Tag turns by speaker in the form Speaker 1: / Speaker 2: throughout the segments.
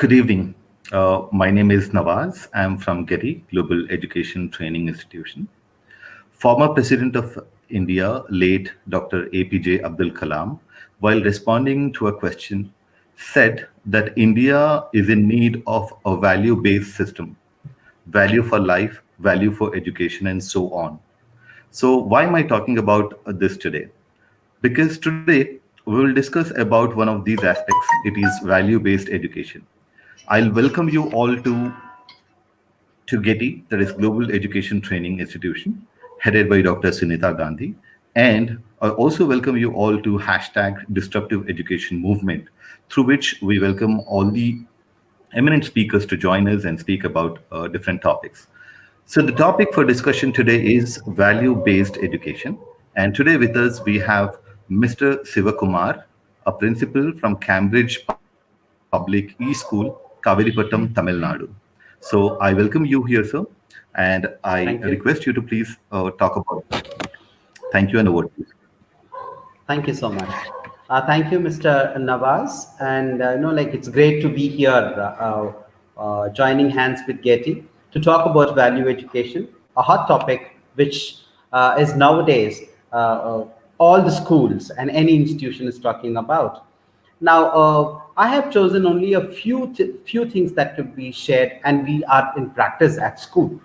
Speaker 1: Good evening. My name is Nawaz. I'm from GETI, Global Education Training Institution. Former President of India, late Dr. APJ Abdul Kalam, while responding to a question, said that India is in need of a value-based system, value for life, value for education, and so on. So why am I talking about this today? Because today we will discuss about one of these aspects. It is value-based education. I'll welcome you all to GETI, that is Global Education Training Institution, headed by Dr. Sunita Gandhi. And I also welcome you all to hashtag Disruptive Education Movement, through which we welcome all the eminent speakers to join us and speak about different topics. So the topic for discussion today is value-based education. And today with us, we have Mr. Sivakumar, a principal from Cambridge Public E-School, Kaveripatam, Tamil Nadu. So I welcome you here, sir, and I
Speaker 2: Thank you.
Speaker 1: request you to please talk about it. Thank you, and over to you.
Speaker 2: Thank you so much. Thank you, Mr. Nawaz. And it's great to be here, joining hands with Getty to talk about value education, a hot topic which is nowadays all the schools and any institution is talking about. Now, I have chosen only a few things that could be shared, and we are in practice at school.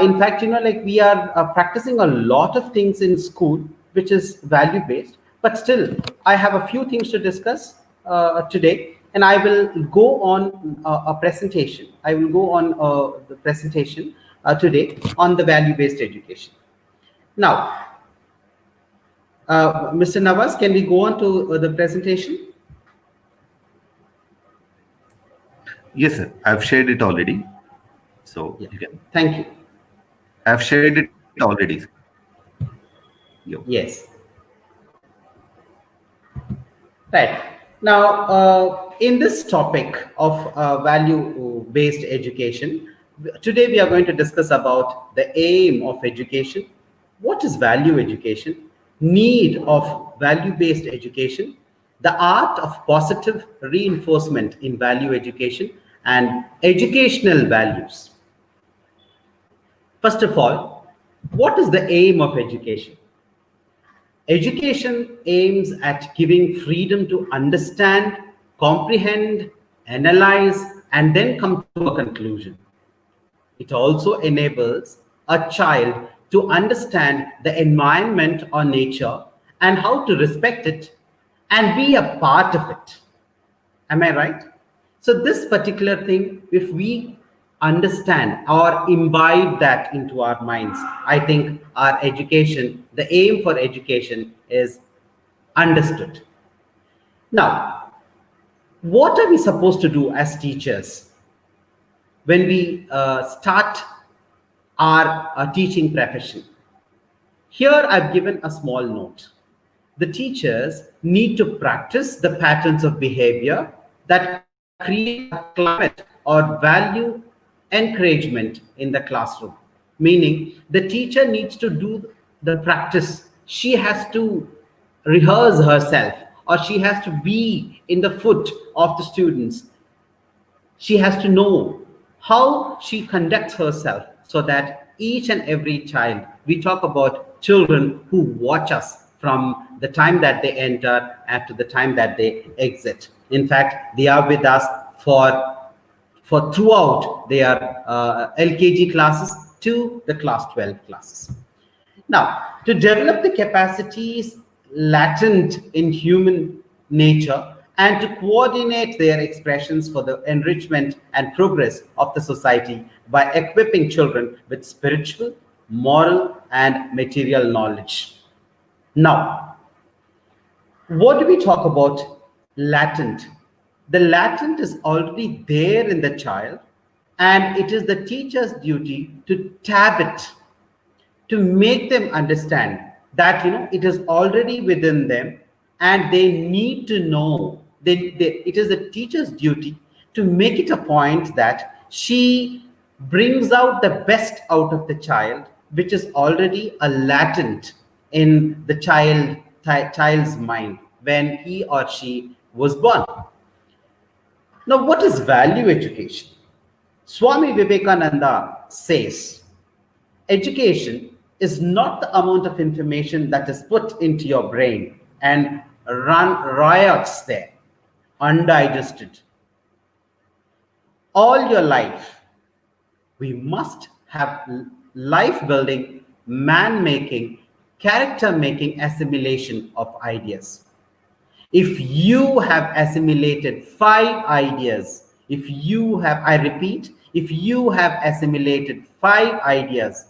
Speaker 2: In fact, we are practicing a lot of things in school, which is value based. But still, I have a few things to discuss today, and I will go on a presentation. I will go on the presentation today on the value based education. Now, Mr. Nawaz, can we go on to the presentation?
Speaker 1: Yes, sir. I've shared it already. So
Speaker 2: Yeah.
Speaker 1: you can.
Speaker 2: Thank you.
Speaker 1: I've shared it already. Yo.
Speaker 2: Yes. Right. Now, in this topic of value-based education, today we are going to discuss about the aim of education, what is value education, need of value-based education, the art of positive reinforcement in value education, and educational values. First of all, what is the aim of education? Education aims at giving freedom to understand, comprehend, analyze, and then come to a conclusion. It also enables a child to understand the environment or nature and how to respect it and be a part of it. Am I right? So this particular thing, if we understand or imbibe that into our minds, I think our education, the aim for education is understood. Now, what are we supposed to do as teachers when we start our teaching profession? Here I've given a small note. The teachers need to practice the patterns of behavior that create a climate or value encouragement in the classroom. Meaning, the teacher needs to do the practice. She has to rehearse herself, or she has to be in the foot of the students. She has to know how she conducts herself so that each and every child, we talk about children who watch us from the time that they enter and to the time that they exit. In fact, they are with us for throughout their LKG classes to the class 12 classes. Now, to develop the capacities latent in human nature and to coordinate their expressions for the enrichment and progress of the society by equipping children with spiritual, moral, and material knowledge. Now, what do we talk about latent? The latent is already there in the child, and it is the teacher's duty to tap it, to make them understand that it is already within them, and they need to know. It is the teacher's duty to make it a point that she brings out the best out of the child, which is already a latent in the child's mind when he or she was born. Now, what is value education? Swami Vivekananda says, education is not the amount of information that is put into your brain and run riots there, undigested, all your life. We must have life building, man making, character making assimilation of ideas. If you have assimilated 5 ideas, if you have, I repeat, if you have assimilated 5 ideas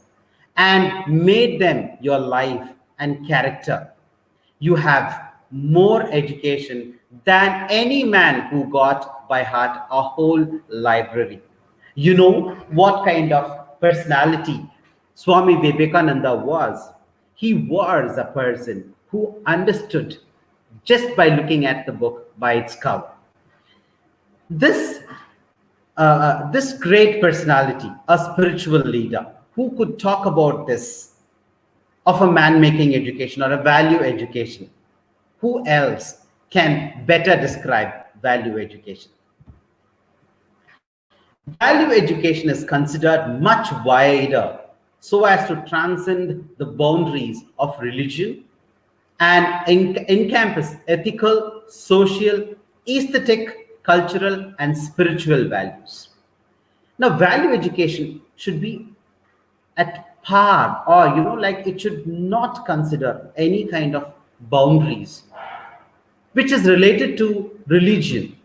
Speaker 2: and made them your life and character, you have more education than any man who got by heart a whole library. You know what kind of personality Swami Vivekananda was? He was a person who understood just by looking at the book by its cover. This this great personality, a spiritual leader who could talk about this of a man making education or a value education, who else can better describe value education? Value education is considered much wider so as to transcend the boundaries of religion and encompass ethical, social, aesthetic, cultural, and spiritual values. Now, value education should be at par, or like it should not consider any kind of boundaries which is related to religion.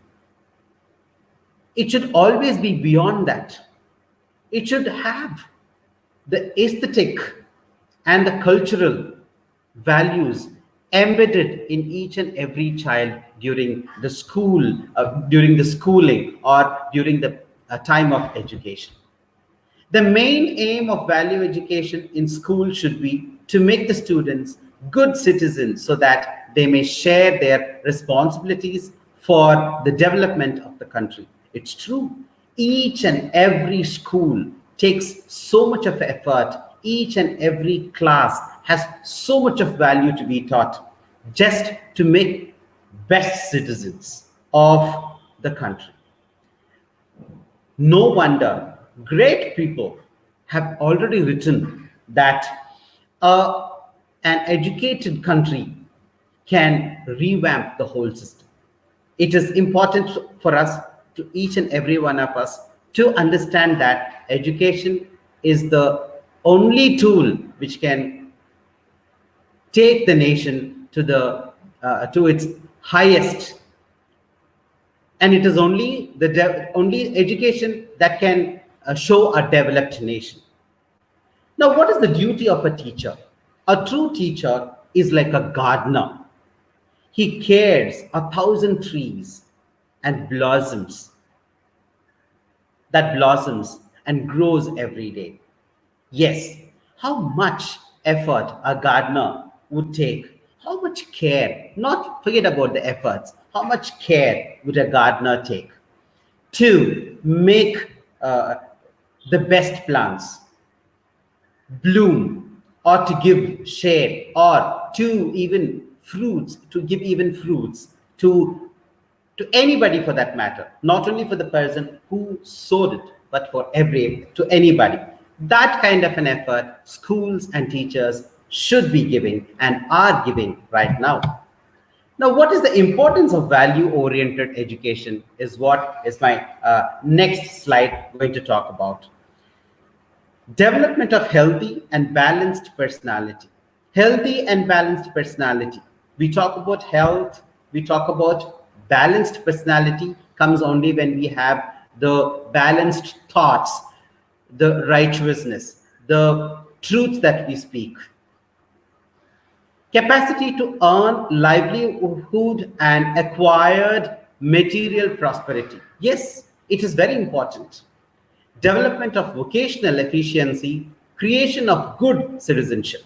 Speaker 2: It should always be beyond that. It should have the aesthetic and the cultural values embedded in each and every child during the during the schooling, or during the time of education. The main aim of value education in school should be to make the students good citizens so that they may share their responsibilities for the development of the country. It's true. Each and every school takes so much of effort. Each and every class has so much of value to be taught just to make best citizens of the country. No wonder great people have already written that uh, an educated country can revamp the whole system. It is important for us, to each and every one of us, to understand that education is the only tool which can take the nation to the to its highest, and it is only the only education that can show a developed nation. Now, what is the duty of a teacher? A true teacher is like a gardener. He cares 1,000 trees and blossoms and grows every day. Yes, how much effort a gardener would take, how much care, not forget about the efforts, how much care would a gardener take to make the best plants bloom, or to give shade, or to give even fruits to anybody for that matter, not only for the person who sowed it, but for to anybody. That kind of an effort schools and teachers should be giving and are giving right now. Now, what is the importance of value oriented education is what is my next slide going to talk about. Development of healthy and balanced personality. Healthy and balanced personality. We talk about health, we talk about balanced personality comes only when we have the balanced thoughts, the righteousness, the truth that we speak. Capacity to earn livelihood and acquired material prosperity. Yes, it is very important. Development of vocational efficiency, creation of good citizenship.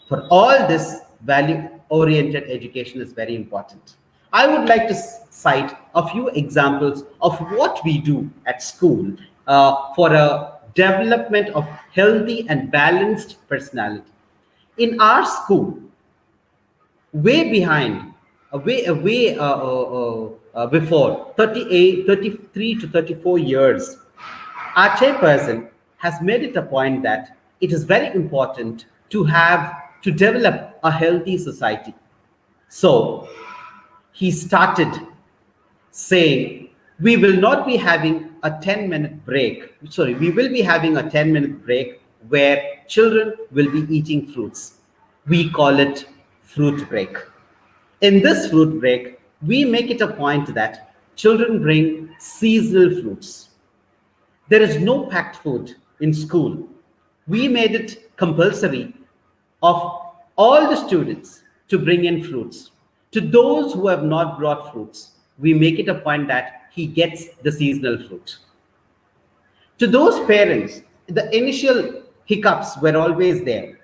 Speaker 2: For all this, value oriented education is very important. I would like to cite a few examples of what we do at school for a development of healthy and balanced personality. In our school, way behind, before 38, 33 to 34 years, our chairperson has made it a point that it is very important to develop a healthy society. So he started saying, we will not be having a 10-minute break. Sorry, we will be having a 10-minute break where children will be eating fruits. We call it fruit break. In this fruit break, we make it a point that children bring seasonal fruits. There is no packed food in school. We made it compulsory of all the students to bring in fruits. To those who have not brought fruits, we make it a point that he gets the seasonal fruit. To those parents, the initial hiccups were always there.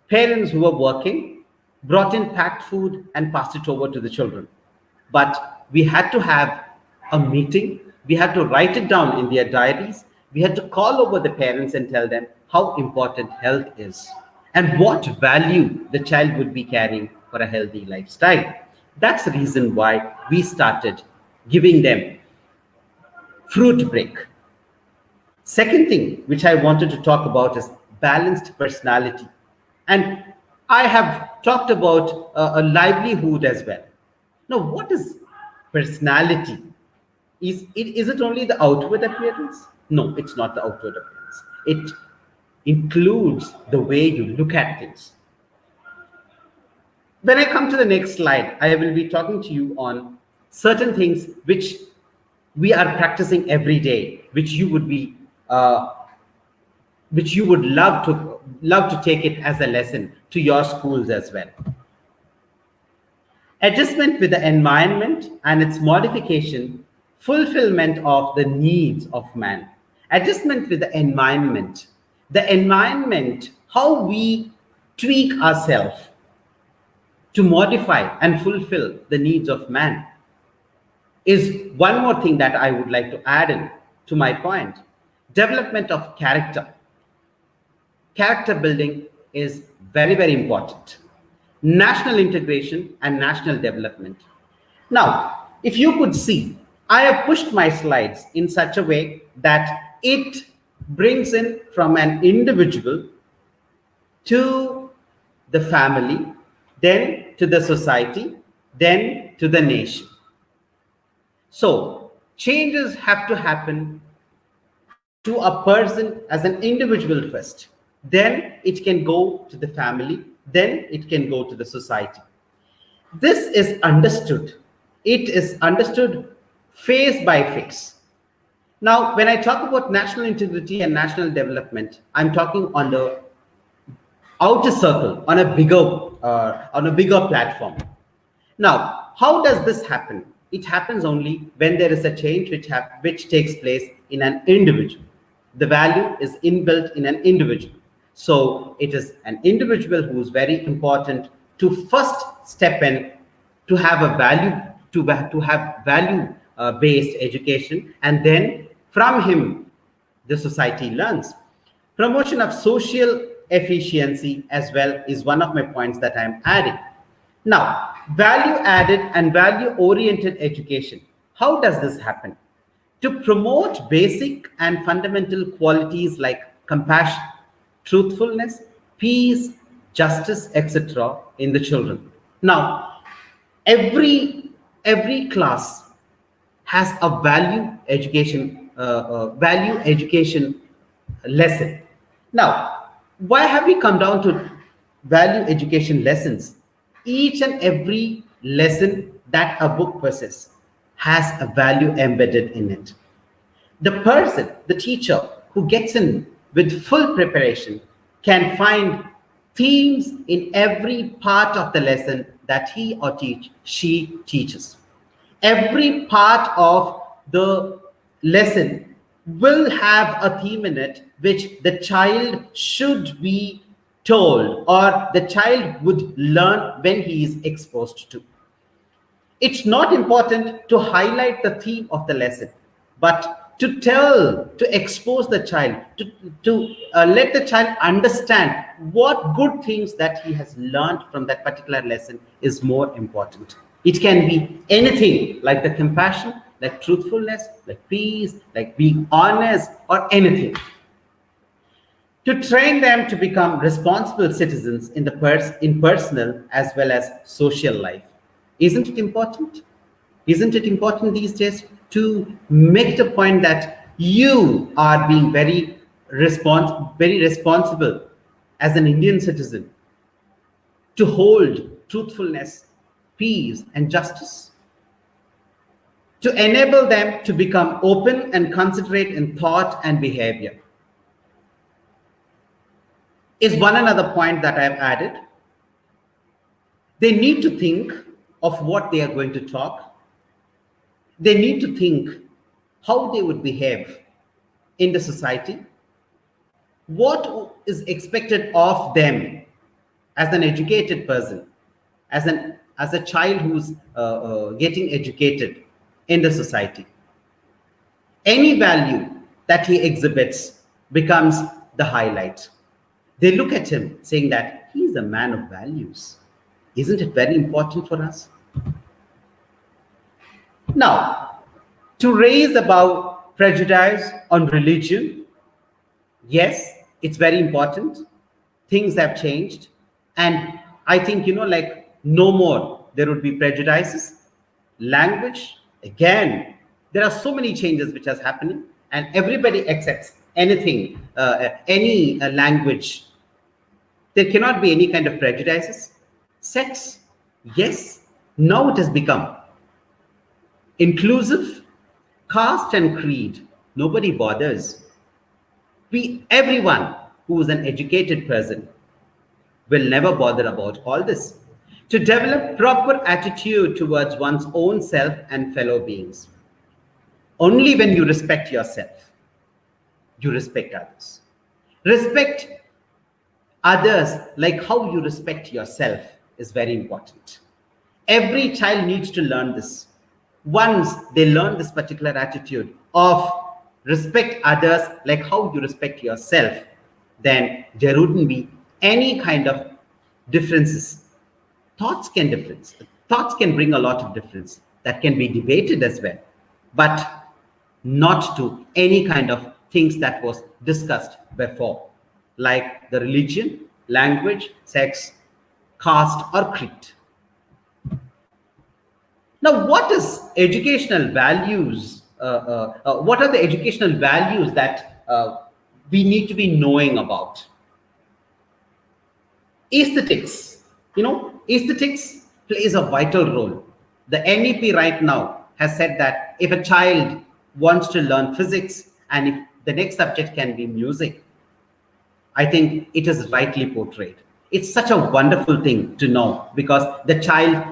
Speaker 2: Parents who were working brought in packed food and passed it over to the children. But we had to have a meeting. We had to write it down in their diaries. We had to call over the parents and tell them how important health is and what value the child would be carrying for a healthy lifestyle. That's the reason why we started giving them fruit break. Second thing which I wanted to talk about is balanced personality. And I have talked about a livelihood as well. Now, what is personality? Is it only the outward appearance? No, it's not the outward appearance. It includes the way you look at things. When I come to the next slide, I will be talking to you on certain things which we are practicing every day, which you would be, which you would love to take it as a lesson to your schools as well. Adjustment with the environment and its modification, fulfillment of the needs of man. Adjustment with the environment, how we tweak ourselves to modify and fulfill the needs of man is one more thing that I would like to add in to my point. Development of character. Character building is very, very important. National integration and national development. Now, if you could see, I have pushed my slides in such a way that it brings in from an individual to the family, then to the society, then to the nation. So changes have to happen to a person as an individual first. Then it can go to the family, then it can go to the society. This is understood. It is understood phase by phase. Now, when I talk about national integrity and national development, I'm talking on the outer circle, on a bigger platform. Now, how does this happen? It happens only when there is a change which takes place in an individual. The value is inbuilt in an individual. So it is an individual who is very important to first step in to have a value, to have value based education, and then from him the society learns. Promotion of social efficiency as well is one of my points that I am adding. Now, value added and value oriented education. How does this happen? To promote basic and fundamental qualities like compassion, truthfulness, peace, justice, etc. in the children. Now, every class has a value education lesson. Now, why have we come down to value education lessons? Each and every lesson that a book possesses has a value embedded in it. The person, the teacher who gets in with full preparation can find themes in every part of the lesson that he or she teaches. Every part of the lesson will have a theme in it which the child should be told or the child would learn when he is exposed to. It's not important to highlight the theme of the lesson, but to expose the child, to let the child understand what good things that he has learned from that particular lesson is more important. It can be anything like the compassion, like truthfulness, like peace, like being honest, or anything. To train them to become responsible citizens in in personal as well as social life. Isn't it important? Isn't it important these days to make the point that you are being very responsible as an Indian citizen to hold truthfulness, peace, and justice? To enable them to become open and considerate in thought and behavior is one another point that I've added. They need to think of what they are going to talk. They need to think how they would behave in the society, what is expected of them as an educated person, as a child who's getting educated in the society. Any value that he exhibits becomes the highlight. They look at him saying that he's a man of values. Isn't it very important for us? Now, to raise about prejudice on religion, yes, it's very important. Things have changed. And I think, like no more there would be prejudices. Language, again, there are so many changes which are happening, and everybody accepts anything, any language. There cannot be any kind of prejudices. Sex, yes, now it has become inclusive. Caste and creed, nobody bothers. Everyone who is an educated person will never bother about all this. To develop proper attitude towards one's own self and fellow beings. Only when you respect yourself, you respect others. Respect others like how you respect yourself is very important. Every child needs to learn this. Once they learn this particular attitude of respect others like how you respect yourself, then there wouldn't be any kind of differences. Thoughts can bring a lot of difference that can be debated as well, but not to any kind of things that was discussed before, like the religion, language, sex, caste, or creed. Now, what is educational values? What are the educational values that we need to be knowing about? Aesthetics, aesthetics plays a vital role. The NEP right now has said that if a child wants to learn physics and if the next subject can be music, I think it is rightly portrayed. It's such a wonderful thing to know because the child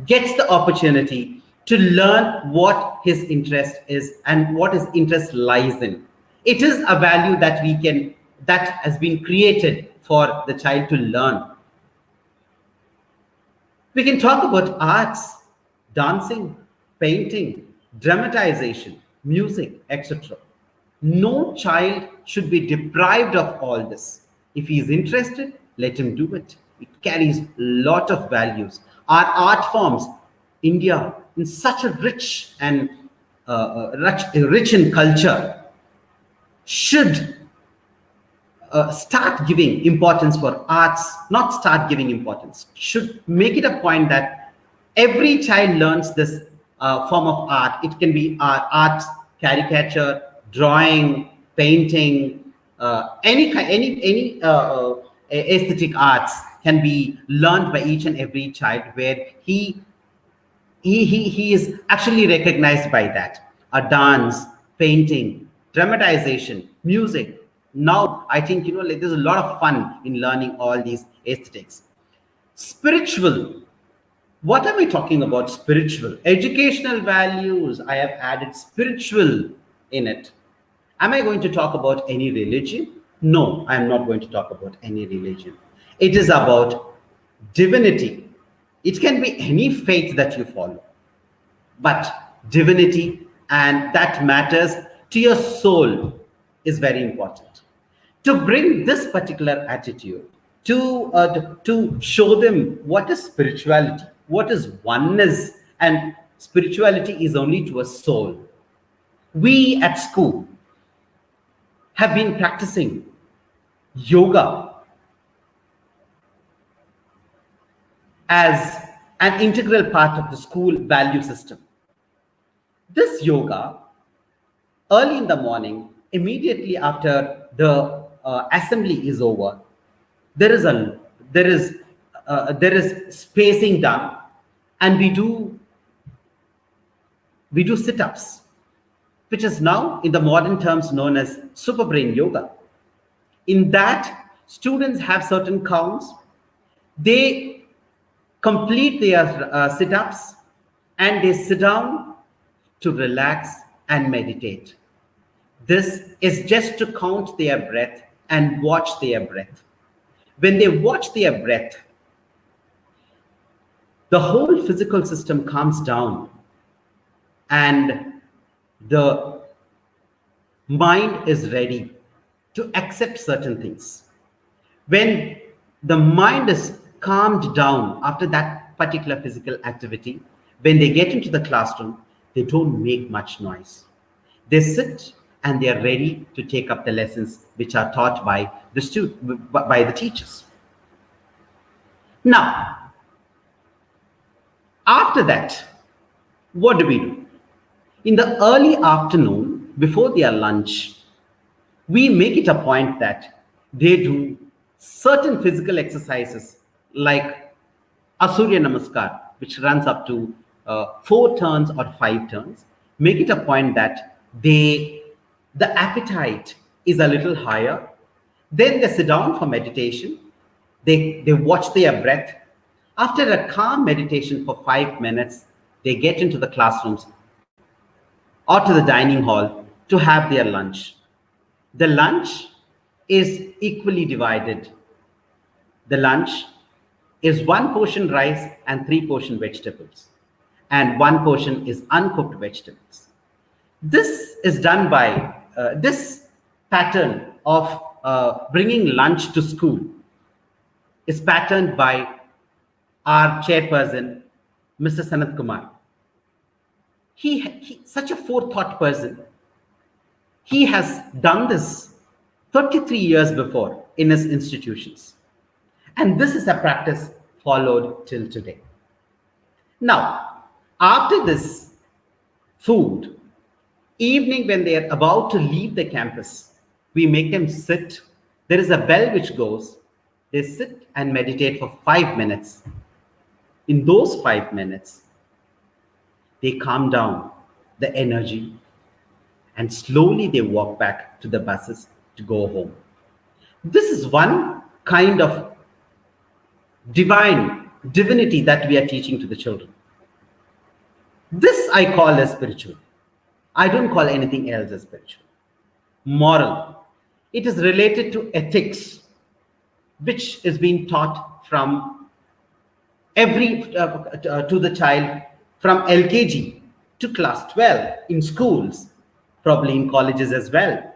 Speaker 2: gets the opportunity to learn what his interest is and what his interest lies in. It is a value that has been created for the child to learn. We can talk about arts, dancing, painting, dramatization, music, etc. No child should be deprived of all this. If he is interested, let him do it. It carries a lot of values. Our art forms, India, in such a rich and rich in culture, should start giving importance for arts, not start giving importance, should make it a point that every child learns this form of art. It can be arts, caricature, drawing, painting, any aesthetic arts can be learned by each and every child, where he is actually recognized by that. A dance, painting, dramatization, music. Now I think like there's a lot of fun in learning all these aesthetics. Spiritual. What am I talking about? Spiritual. Educational values. I have added spiritual in it. Am I going to talk about any religion? No, I'm not going to talk about any religion. It is about divinity. It can be any faith that you follow, but divinity, and that matters to your soul, is very important. To bring this particular attitude, to show them what is spirituality, what is oneness and spirituality is only to a soul. We at school have been practicing yoga as an integral part of the school value system. This yoga, early in the morning, immediately after the assembly is over, there is spacing done, and we do sit-ups, which is now in the modern terms known as super brain yoga. In that, students have certain counts. They complete their sit-ups and they sit down to relax and meditate. This is just to count their breath and watch their breath. When they watch their breath, the whole physical system calms down and the mind is ready to accept certain things. When the mind is calmed down after that particular physical activity, when they get into the classroom, they don't make much noise. They sit and they are ready to take up the lessons which are taught by the teachers. Now, after that, what do we do? In the early afternoon, before their lunch, we make it a point that they do certain physical exercises like a Surya Namaskar, which runs up to 4 turns or 5 turns. Make it a point that the appetite is a little higher. Then they sit down for meditation. They watch their breath. After a calm meditation for 5 minutes, they get into the classrooms or to the dining hall to have their lunch. The lunch is equally divided. The lunch is 1 portion rice and 3 portion vegetables, and 1 portion is uncooked vegetables. This is done by this pattern of bringing lunch to school is patterned by our chairperson, Mr. Sivakumar. He such a forethought person. He has done this 33 years before in his institutions. And this is a practice followed till today. Now, after this food, evening when they are about to leave the campus, we make them sit. There is a bell which goes. They sit and meditate for 5 minutes. In those 5 minutes, they calm down the energy and slowly they walk back to the buses to go home. This is one kind of divinity that we are teaching to the children. This I call as spiritual. I don't call anything else as spiritual. Moral. It is related to ethics, which is being taught from to the child from LKG to class 12 in schools, probably in colleges as well,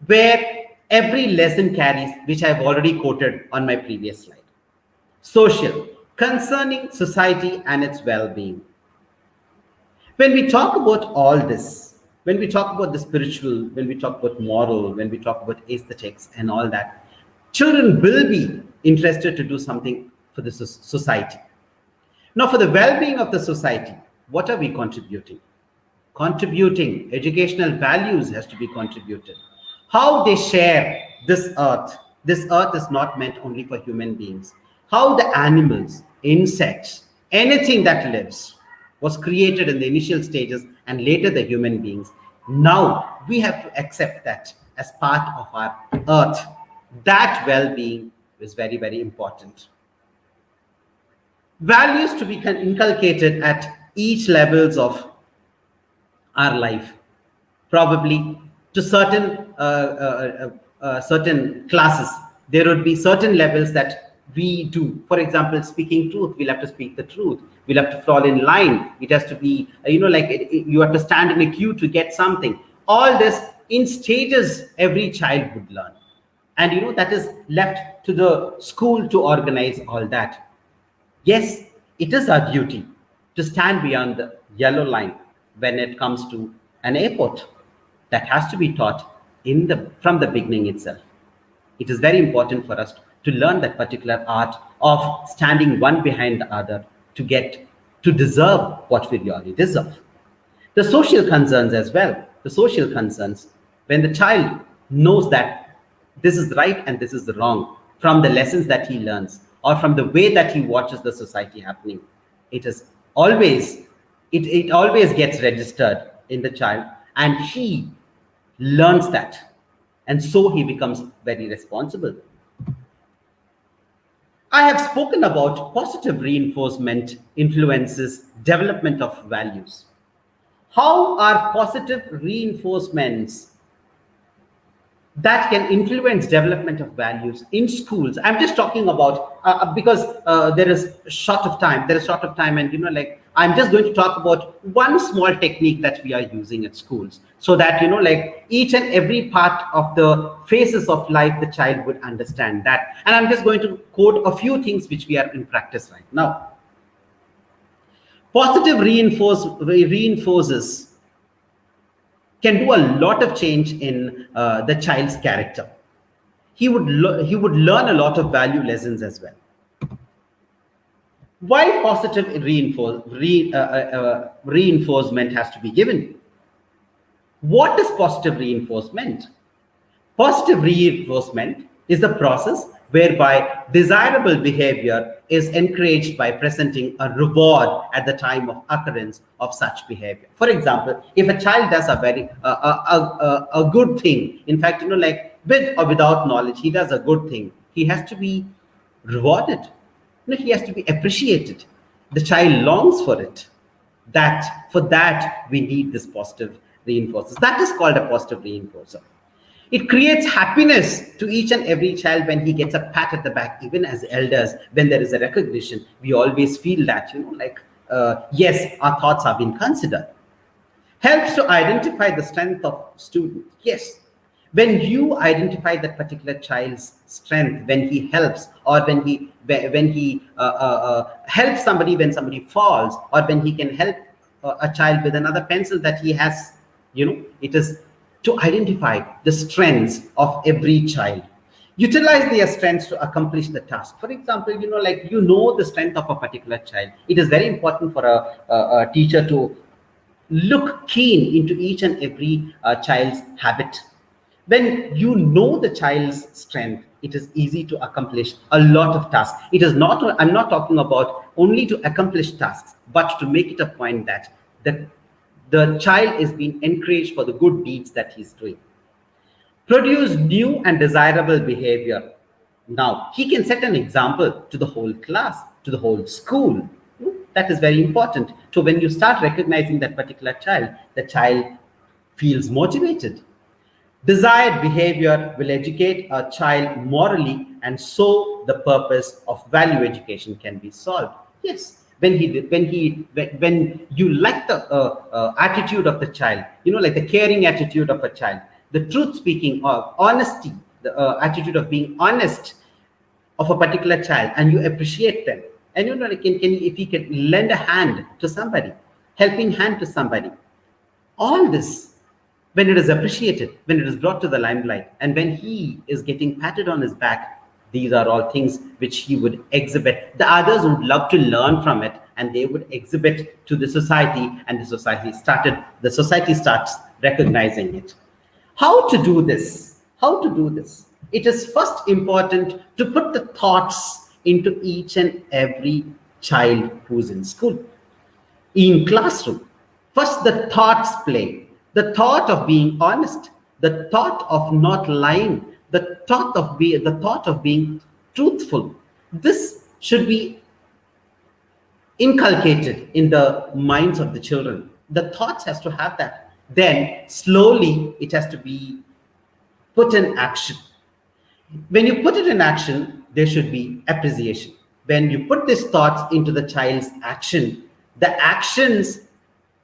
Speaker 2: where every lesson carries, which I've already quoted on my previous slide. Social, concerning society and its well-being. When we talk about all this, when we talk about the spiritual, when we talk about moral, when we talk about aesthetics and all that, children will be interested to do something for the society. Now, for the well-being of the society, what are we contributing? Contributing educational values has to be contributed. How they share this earth. This earth is not meant only for human beings. How the animals, insects, anything that lives was created in the initial stages and later the human beings. Now we have to accept that as part of our earth. That well-being is very, very important. Values to be inculcated at each levels of our life. Probably to certain classes, there would be certain levels that we do. For example, speaking truth, we'll have to speak the truth. We'll have to fall in line. It has to be, you have to stand in a queue to get something. All this in stages, every child would learn. And that is left to the school to organize all that. Yes, It is our duty to stand beyond the yellow line when it comes to an airport. That has to be taught from the beginning itself. It is very important for us to learn that particular art of standing one behind the other to deserve what we really deserve. The social concerns as well. The social concerns, when the child knows that this is right and this is wrong from the lessons that he learns or from the way that he watches the society happening, it is always it always gets registered in the child, and he learns that, and so he becomes very responsible. I have spoken about positive reinforcement influences development of values. How are positive reinforcements that can influence development of values in schools? I'm just talking about because there is short of time, and like I'm just going to talk about one small technique that we are using at schools, so that like each and every part of the phases of life the child would understand that. And I'm just going to quote a few things which we are in practice right now. Positive reinforces can do a lot of change in the child's character. He would learn a lot of value lessons as well. Why positive reinforcement has to be given? What is positive reinforcement? Positive reinforcement is the process whereby desirable behavior is encouraged by presenting a reward at the time of occurrence of such behavior. For example, if a child does a good thing, in fact, like with or without knowledge, he does a good thing, he has to be rewarded. He has to be appreciated. The child longs for it. For that, we need this positive reinforcers. That is called a positive reinforcer. It creates happiness to each and every child when he gets a pat at the back. Even as elders, when there is a recognition, we always feel that, yes, our thoughts have been considered. Helps to identify the strength of student. Yes, when you identify that particular child's strength, when he helps, or when he helps somebody when somebody falls, or when he can help a child with another pencil that he has, it is to identify the strengths of every child. Utilize their strengths to accomplish the task. For example, the strength of a particular child. It is very important for a teacher to look keen into each and every child's habit. When you know the child's strength, it is easy to accomplish a lot of tasks. I'm not talking about only to accomplish tasks, but to make it a point that the child is being encouraged for the good deeds that he's doing. Produce new and desirable behavior. Now, he can set an example to the whole class, to the whole school. That is very important. So when you start recognizing that particular child, the child feels motivated. Desired behavior will educate a child morally, and so the purpose of value education can be solved. Yes. When you like the attitude of the child, like the caring attitude of a child, the truth speaking or honesty, the attitude of being honest of a particular child, and you appreciate them, and if he can lend a hand to somebody, helping hand to somebody, all this, when it is appreciated, when it is brought to the limelight, and when he is getting patted on his back, these are all things which he would exhibit. The others would love to learn from it, and they would exhibit to the society, and the society starts recognizing it. How to do this? It is first important to put the thoughts into each and every child who's in school, in classroom. First, the thoughts play. The thought of being honest, the thought of not lying, the thought of being truthful. This should be inculcated in the minds of the children. The thoughts has to have that. Then slowly it has to be put in action. When you put it in action, there should be appreciation. When you put these thoughts into the child's action, the actions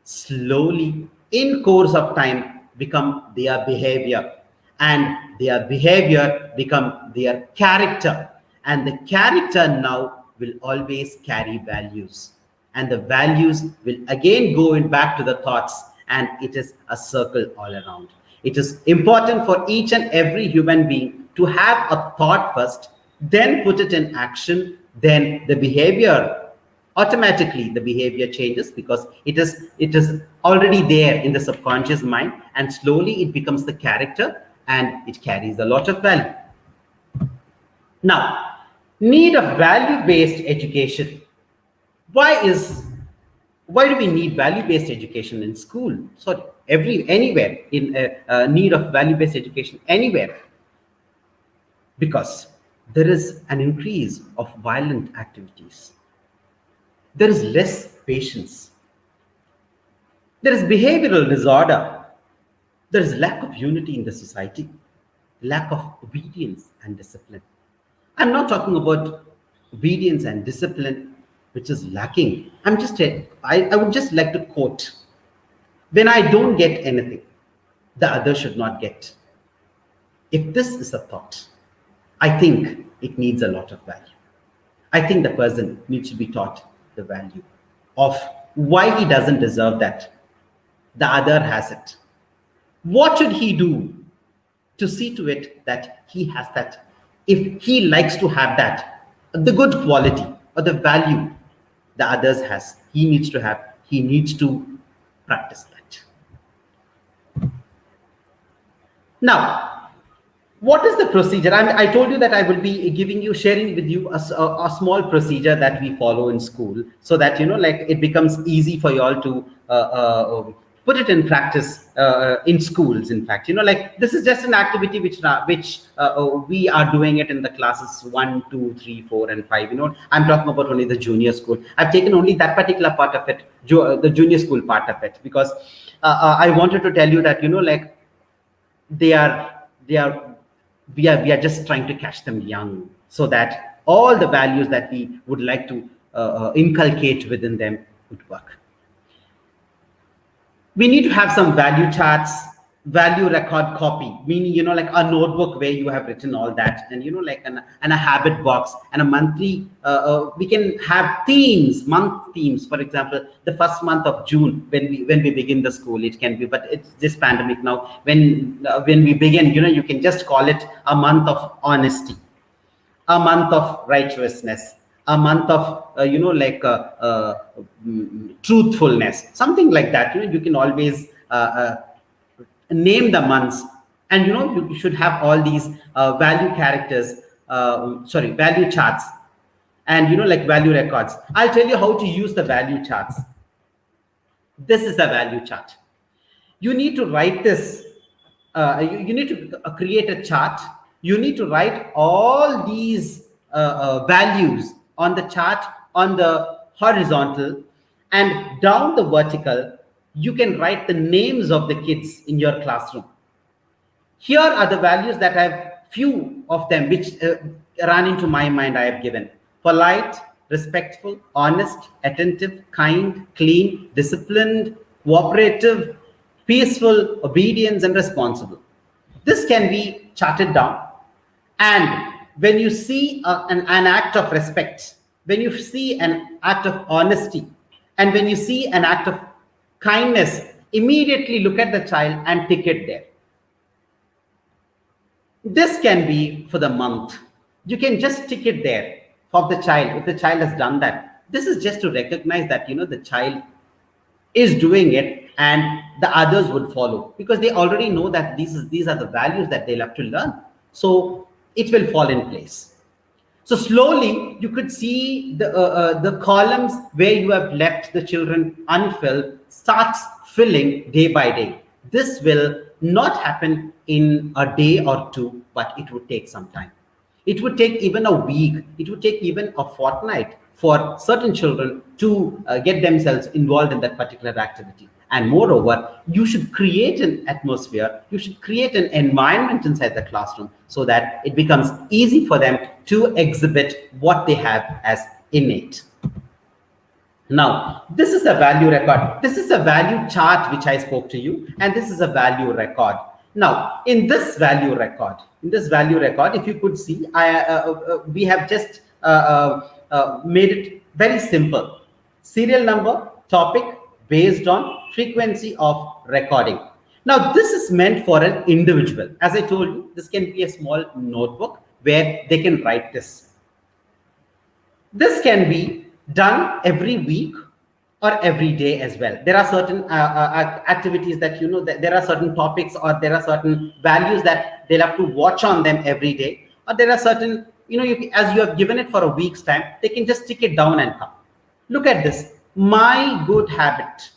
Speaker 2: slowly, in course of time, become their behavior, and their behavior become their character, and the character now will always carry values, and the values will again go in back to the thoughts, and it is a circle all around. It is important for each and every human being to have a thought first, then put it in action, then the behavior, automatically the behavior changes, because it is already there in the subconscious mind, and slowly it becomes the character, and it carries a lot of value. Now, need of value-based education. Why do we need value-based education in school? Sorry, anywhere in need of value-based education anywhere, because there is an increase of violent activities. There is less patience. There is behavioral disorder. There is lack of unity in the society, lack of obedience and discipline. I'm not talking about obedience and discipline which is lacking. I would just like to quote: when I don't get anything, the other should not get. If this is a thought, I think it needs a lot of value. I think the person needs to be taught the value of why he doesn't deserve that. The other has it. What should he do to see to it that he has that? If he likes to have that, the good quality or the value the others has, he needs to have, he needs to practice that. Now, what is the procedure? I told you that I will be sharing with you a small procedure that we follow in school, so that it becomes easy for you all to put it in practice in schools. In fact, this is just an activity which we are doing it in the classes 1, 2, 3, 4, and 5. I'm talking about only the junior school. I've taken only that particular part of it, the junior school part of it, because I wanted to tell you that we are just trying to catch them young, so that all the values that we would like to inculcate within them would work. We need to have some value charts, value record copy, meaning a notebook where you have written all that, and and a habit box, and a monthly we can have month themes. For example, the first month of June, when we begin the school, it can be, but it's this pandemic now, when we begin, you can just call it a month of honesty, a month of righteousness, a month of truthfulness, something like that. You can always name the months, and you should have all these value charts, and value records. I'll tell you how to use the value charts. This is a value chart. You need to write this. You need to create a chart. You need to write all these values on the chart, on the horizontal, and down the vertical. You can write the names of the kids in your classroom. Here are the values that I have, few of them which ran into my mind. I have given: polite, respectful, honest, attentive, kind, clean, disciplined, cooperative, peaceful, obedience, and responsible. This can be charted down. And when you see an act of respect, when you see an act of honesty, and when you see an act of kindness, immediately look at the child and tick it there. This can be for the month. You can just tick it there for the child. If the child has done that, this is just to recognize that the child is doing it, and the others would follow, because they already know that these are the values that they'll have to learn. So it will fall in place. So slowly you could see the columns where you have left the children unfilled starts filling day by day. This will not happen in a day or two, but it would take some time. It would take even a week. It would take even a fortnight for certain children to get themselves involved in that particular activity. And moreover, you should create an atmosphere, you should create an environment inside the classroom, so that it becomes easy for them to exhibit what they have as innate. Now, this is a value record. This is a value chart which I spoke to you, and this is a value record. Now, in this value record, if you could see, we have just made it very simple. Serial number, topic, based on frequency of recording. Now, this is meant for an individual. As I told you, this can be a small notebook where they can write this. This can be done every week or every day as well. There are certain activities that, that there are certain topics or there are certain values that they'll have to watch on them every day. Or there are certain, as you have given it for a week's time, they can just stick it down and come. Look at this. My good habit,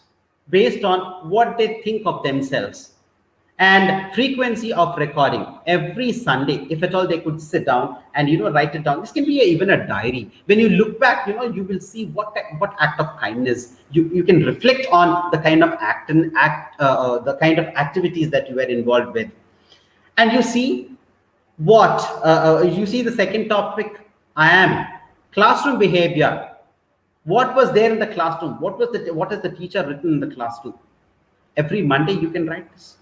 Speaker 2: based on what they think of themselves. And frequency of recording every Sunday. If at all they could sit down and write it down. This can be even a diary. When you look back, you will see what act of kindness you can reflect on, the kind of the kind of activities that you were involved with, and you see what you see. The second topic, I am classroom behavior. What was there in the classroom? What has the teacher written in the classroom? Every Monday you can write this.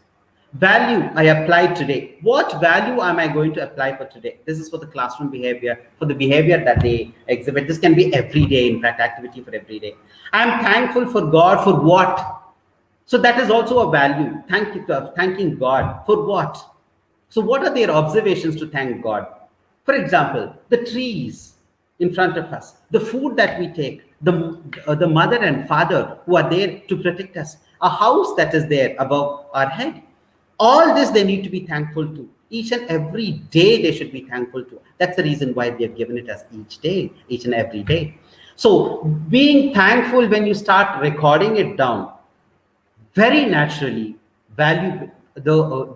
Speaker 2: Value I applied today. What value am I going to apply for today? This is for the classroom behavior, for the behavior that they exhibit. This can be every day, in fact, activity for every day. I'm thankful for God for what? So that is also a value. Thanking God for what? So what are their observations to thank God? For example, the trees in front of us, the food that we take, the mother and father who are there to protect us, a house that is there above our head. All this they need to be thankful to. Each and every day they should be thankful to. That's the reason why we have given it as each day, each and every day. So being thankful, when you start recording it down, very naturally, the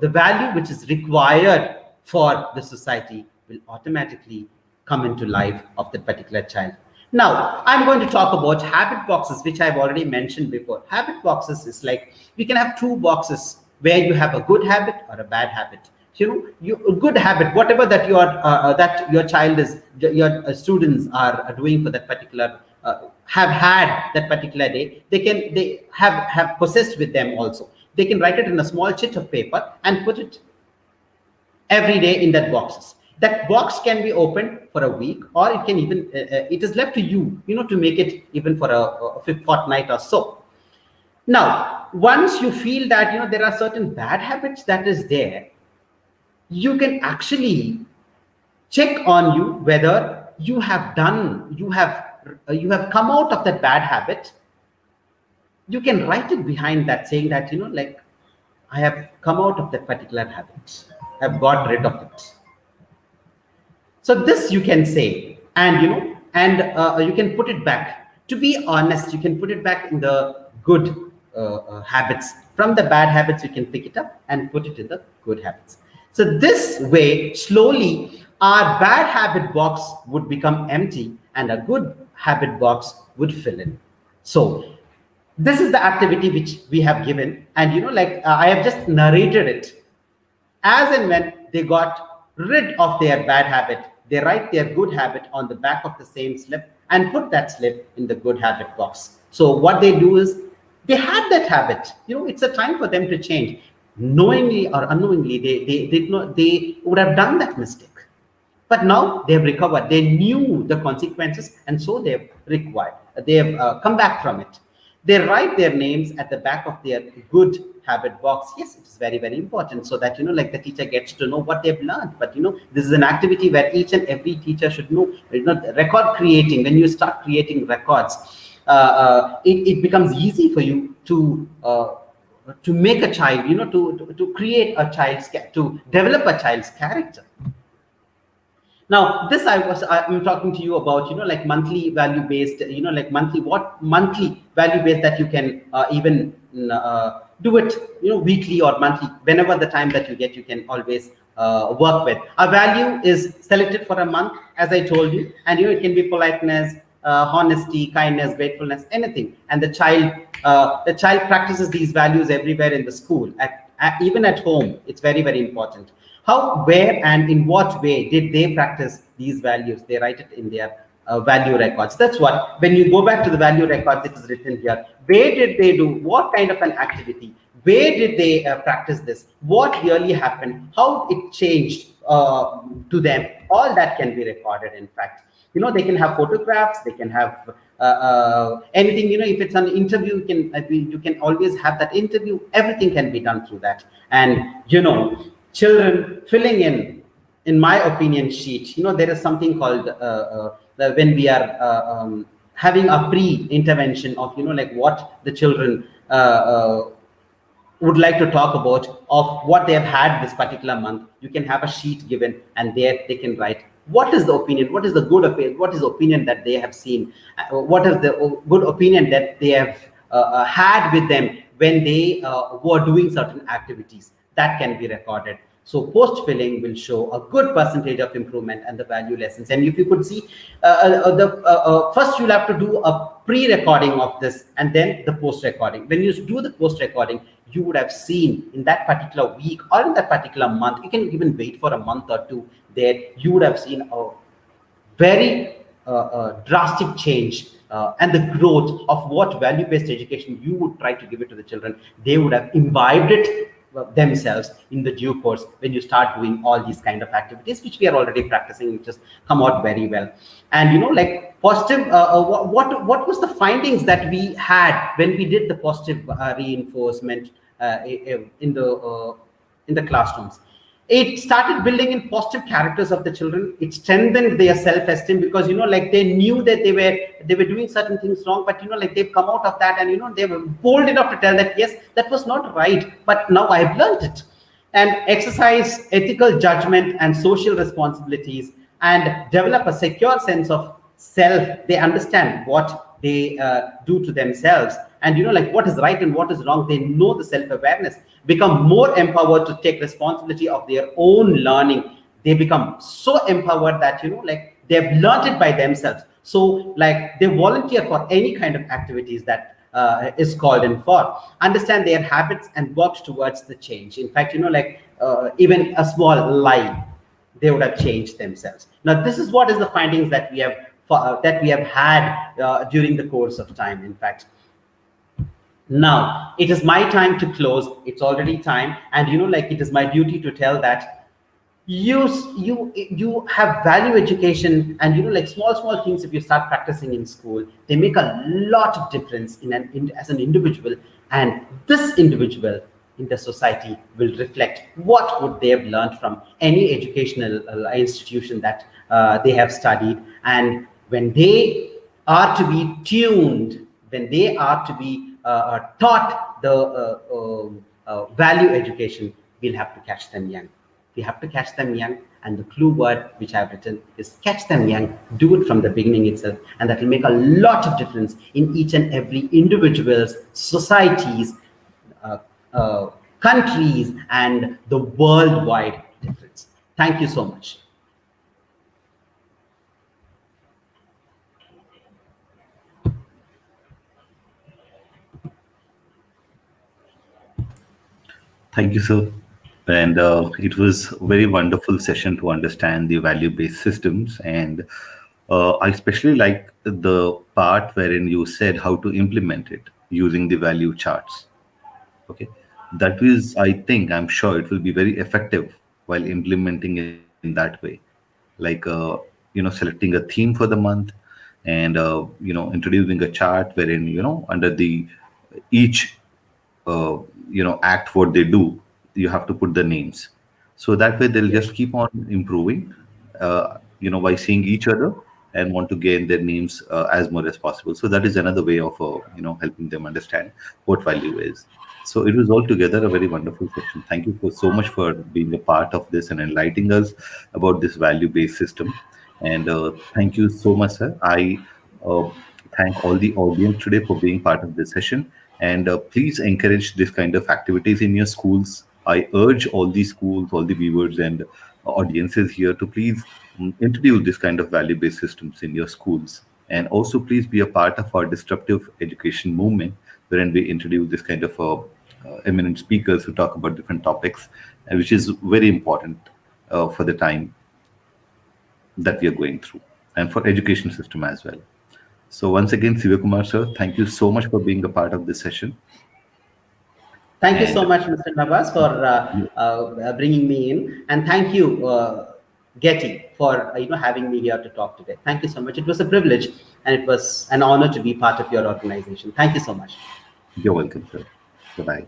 Speaker 2: value which is required for the society will automatically come into life of that particular child. Now, I'm going to talk about habit boxes, which I've already mentioned before. Habit boxes is like, we can have two boxes where you have a good habit or a bad habit. A good habit, whatever that your child is, your students are doing for that particular, have had that particular day, they have possessed with them also. They can write it in a small sheet of paper and put it every day in that boxes. That box can be opened for a week, or it can even, it is left to you, to make it even for a fortnight or so. Now, once you feel that, there are certain bad habits that is there, you can actually check on you whether you have come out of that bad habit. You can write it behind that, saying that, like, I have come out of that particular habit. I have got rid of it. So this you can say, and you can put it back. To be honest, you can put it back in the good habits. From the bad habits, you can pick it up and put it in the good habits. So this way, slowly, our bad habit box would become empty and a good habit box would fill in. So this is the activity which we have given, and I have just narrated it. As and when they got rid of their bad habit, they write their good habit on the back of the same slip and put that slip in the good habit box. So what they do is, they had that habit. It's a time for them to change. Knowingly or unknowingly, they would have done that mistake. But now they have recovered. They knew the consequences, and so they have come back from it. They write their names at the back of their good habit box. Yes, it is very, very important, so that the teacher gets to know what they've learned. But this is an activity where each and every teacher should know. Record creating. When you start creating records, it becomes easy for you to make a child, to create a child's, to develop a child's character. Now, this I'm talking to you about, like monthly value based, monthly value based that you can even do it, weekly or monthly, whenever the time that you get, you can always work with. A value is selected for a month, as I told you, and it can be politeness, honesty, kindness, gratefulness, anything. And the child practices these values everywhere in the school, even at home. It's very, very important. How, where, and in what way did they practice these values? They write it in their value records. That's what, when you go back to the value records, it is written here. Where did they do? What kind of an activity? Where did they practice this? What really happened? How it changed to them? All that can be recorded, in fact. They can have photographs, they can have anything. If it's an interview, you can always have that interview. Everything can be done through that. And children filling in my opinion sheet, there is something called when we are having a pre-intervention of like what the children would like to talk about of what they have had this particular month. You can have a sheet given, and there they can write what is the opinion, what is the good opinion, what is the opinion that they have seen, what is the good opinion that they have had with them when they were doing certain activities. That can be recorded. So post filling will show a good percentage of improvement and the value lessons. And if you could see, first you'll have to do a pre-recording of this, and then the post recording. When you do the post recording, you would have seen in that particular week or in that particular month, you can even wait for a month or two, there you would have seen a very drastic change and the growth of what value-based education you would try to give it to the children. They would have imbibed it themselves in the due course when you start doing all these kind of activities, which we are already practicing, which has come out very well. And like positive, what was the findings that we had when we did the positive reinforcement in the classrooms? It started building in positive characters of the children. It strengthened their self-esteem, because like they knew that they were doing certain things wrong, but like they've come out of that, and they were bold enough to tell that yes, that was not right, but now I've learned it. And exercise ethical judgment and social responsibilities, and develop a secure sense of self. They understand what they do to themselves, and like what is right and what is wrong. They know the self-awareness, become more empowered to take responsibility of their own learning. They become so empowered that like they've learned it by themselves. So like they volunteer for any kind of activities that is called in for, understand their habits and work towards the change. In fact, like even a small lie, they would have changed themselves. Now this is what is the findings that we have had during the course of time. In fact, now it is my time to close. It's already time, and like it is my duty to tell that you have value education, and like small things, if you start practicing in school, they make a lot of difference as an individual, and this individual in the society will reflect what would they have learned from any educational institution that they have studied. And when they are to be tuned, when they are to be taught the value education, we'll have to catch them young. We have to catch them young, and the clue word which I've written is catch them young. Do it from the beginning itself, and that will make a lot of difference in each and every individual's, societies, countries, and the worldwide difference. Thank you so much.
Speaker 1: Thank you, sir. And it was a very wonderful session to understand the value-based systems. And I especially like the part wherein you said how to implement it using the value charts. Okay, that is, I think, I'm sure it will be very effective while implementing in that way. Like, selecting a theme for the month, and introducing a chart wherein under the each act what they do, you have to put the names, so that way they'll
Speaker 2: Yes.
Speaker 1: just keep on improving by seeing each other and want to gain their names as much as possible. So that is another way of helping them understand what value is. So it was altogether a very wonderful session. Thank you for so much for being a part of this and enlightening us about this value based system. And thank you so much, sir. I uh, thank all the audience today for being part of this session. And please encourage this kind of activities in your schools. I urge all the schools, all the viewers and audiences here to please introduce this kind of value-based systems in your schools. And also please be a part of our disruptive education movement, wherein we introduce this kind of eminent speakers who talk about different topics, which is very important for the time that we are going through, and for education system as well. So once again, Sivakumar sir, thank you so much for being a part of this session.
Speaker 2: Thank you so
Speaker 1: And
Speaker 2: much, Mr. Navas, for bringing me in. And thank you, GETI for having me here to talk today. Thank you so much. It was a privilege and it was an honor to be part of your organization. Thank you so much.
Speaker 1: You're welcome, sir. Bye bye.